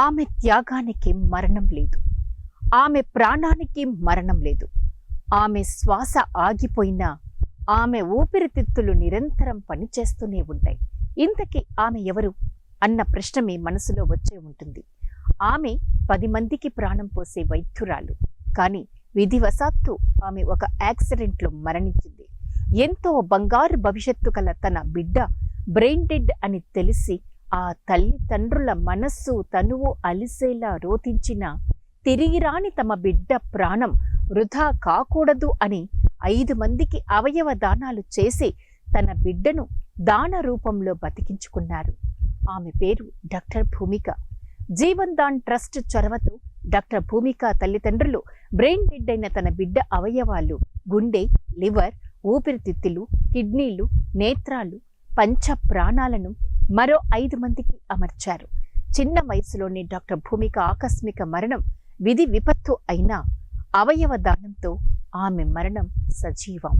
ఆమె త్యాగానికి మరణం లేదు. ఆమె ప్రాణానికి మరణం లేదు. ఆమె శ్వాస ఆగిపోయినా ఆమె ఊపిరితిత్తులు నిరంతరం పనిచేస్తూనే ఉంటాయి. ఇంతకీ ఆమె ఎవరు అన్న ప్రశ్న మీ మనసులో వచ్చే ఉంటుంది. ఆమె 10 మందికి ప్రాణం పోసే వైద్యురాలు. కానీ విధివశాత్తు ఆమె ఒక యాక్సిడెంట్లో మరణించింది. ఎంతో బంగారు భవిష్యత్తు కల తన బిడ్డ బ్రెయిన్ డెడ్ అని తెలిసి ఆ తల్లిదండ్రుల మనస్సు తనువు అలిసేలా రోధించిన తిరిగి రాని తమ బిడ్డ ప్రాణం వృధా కాకూడదు అని 5 మందికి అవయవ దానాలు చేసి తన బిడ్డను దాన రూపంలో బతికించుకున్నారు. ఆమె పేరు డాక్టర్ భూమిక. జీవన్ దాన్ ట్రస్ట్ చొరవతో డాక్టర్ భూమిక తల్లిదండ్రులు బ్రెయిన్ డెడ్ అయిన తన బిడ్డ అవయవాలు గుండె, లివర్, ఊపిరితిత్తులు, కిడ్నీలు, నేత్రాలు, పంచ ప్రాణాలను మరో 5 మందికి అమర్చారు. చిన్న వయసులోనే డాక్టర్ భూమిక ఆకస్మిక మరణం విధి విపత్తు అయినా అవయవ దానంతో ఆమె మరణం సజీవం.